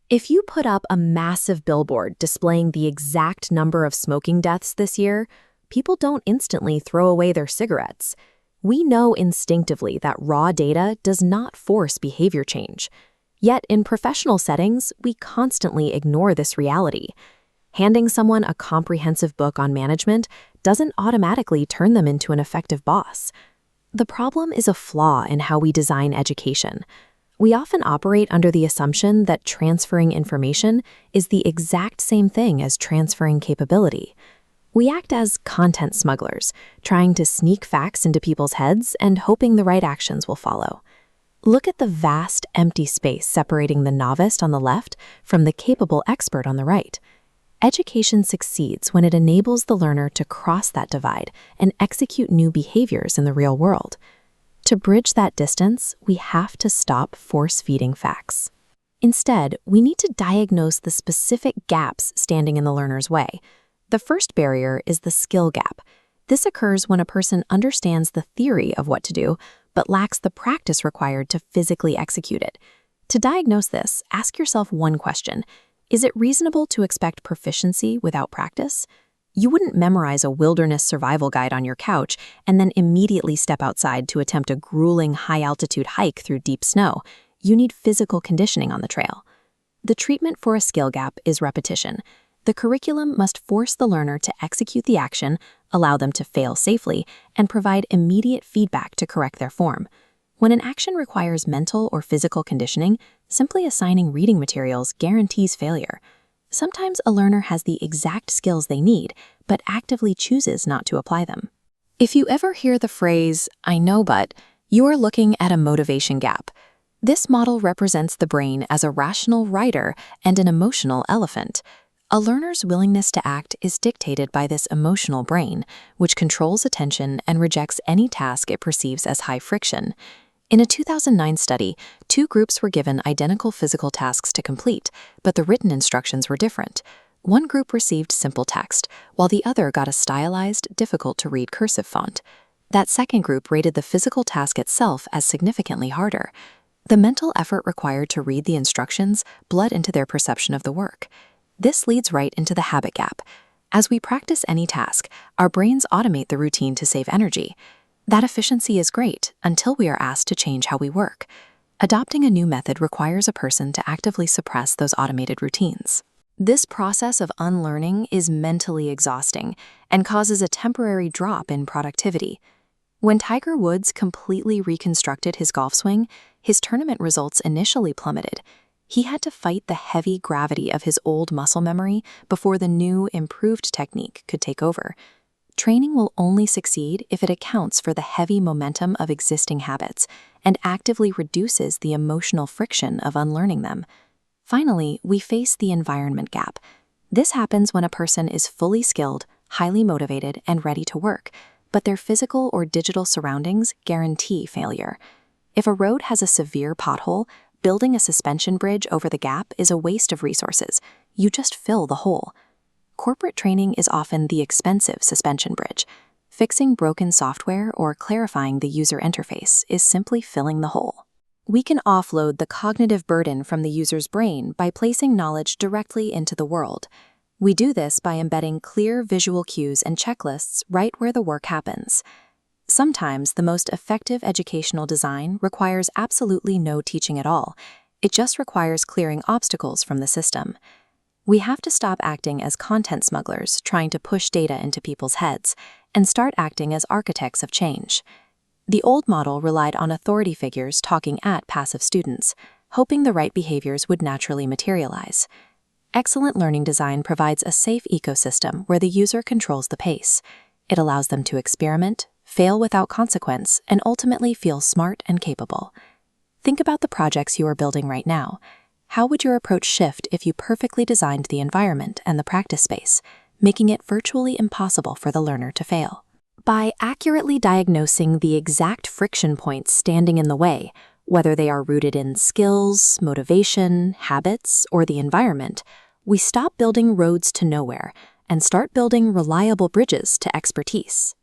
If you put up a massive billboard displaying the exact number of smoking deaths this year, people don't instantly throw away their cigarettes. We know instinctively that raw data does not force behavior change. Yet in professional settings, we constantly ignore this reality. Handing someone a comprehensive book on management doesn't automatically turn them into an effective boss. The problem is a flaw in how we design education. We often operate under the assumption that transferring information is the exact same thing as transferring capability. We act as content smugglers, trying to sneak facts into people's heads and hoping the right actions will follow. Look at the vast, empty space separating the novice on the left from the capable expert on the right. Education succeeds when it enables the learner to cross that divide and execute new behaviors in the real world. To bridge that distance, we have to stop force-feeding facts. Instead, we need to diagnose the specific gaps standing in the learner's way. The first barrier is the skill gap. This occurs when a person understands the theory of what to do, but lacks the practice required to physically execute it. To diagnose this, ask yourself one question. Is it reasonable to expect proficiency without practice? You wouldn't memorize a wilderness survival guide on your couch and then immediately step outside to attempt a grueling high-altitude hike through deep snow. You need physical conditioning on the trail. The treatment for a skill gap is repetition. The curriculum must force the learner to execute the action, allow them to fail safely, and provide immediate feedback to correct their form. When an action requires mental or physical conditioning, simply assigning reading materials guarantees failure. Sometimes a learner has the exact skills they need, but actively chooses not to apply them. If you ever hear the phrase, "I know but," you are looking at a motivation gap. This model represents the brain as a rational writer and an emotional elephant. A learner's willingness to act is dictated by this emotional brain, which controls attention and rejects any task it perceives as high friction. In a 2009 study, two groups were given identical physical tasks to complete, but the written instructions were different. One group received simple text, while the other got a stylized, difficult-to-read cursive font. That second group rated the physical task itself as significantly harder. The mental effort required to read the instructions bled into their perception of the work. This leads right into the habit gap. As we practice any task, our brains automate the routine to save energy. That efficiency is great until we are asked to change how we work. Adopting a new method requires a person to actively suppress those automated routines. This process of unlearning is mentally exhausting and causes a temporary drop in productivity. When Tiger Woods completely reconstructed his golf swing, his tournament results initially plummeted. He had to fight the heavy gravity of his old muscle memory before the new, improved technique could take over. Training will only succeed if it accounts for the heavy momentum of existing habits and actively reduces the emotional friction of unlearning them. Finally, we face the environment gap. This happens when a person is fully skilled, highly motivated, and ready to work, but their physical or digital surroundings guarantee failure. If a road has a severe pothole, building a suspension bridge over the gap is a waste of resources. You just fill the hole. Corporate training is often the expensive suspension bridge. Fixing broken software or clarifying the user interface is simply filling the hole. We can offload the cognitive burden from the user's brain by placing knowledge directly into the world. We do this by embedding clear visual cues and checklists right where the work happens. Sometimes the most effective educational design requires absolutely no teaching at all. It just requires clearing obstacles from the system. We have to stop acting as content smugglers trying to push data into people's heads and start acting as architects of change. The old model relied on authority figures talking at passive students, hoping the right behaviors would naturally materialize. Excellent learning design provides a safe ecosystem where the user controls the pace. It allows them to experiment, fail without consequence, and ultimately feel smart and capable. Think about the projects you are building right now. How would your approach shift if you perfectly designed the environment and the practice space, making it virtually impossible for the learner to fail? By accurately diagnosing the exact friction points standing in the way, whether they are rooted in skills, motivation, habits, or the environment, we stop building roads to nowhere and start building reliable bridges to expertise.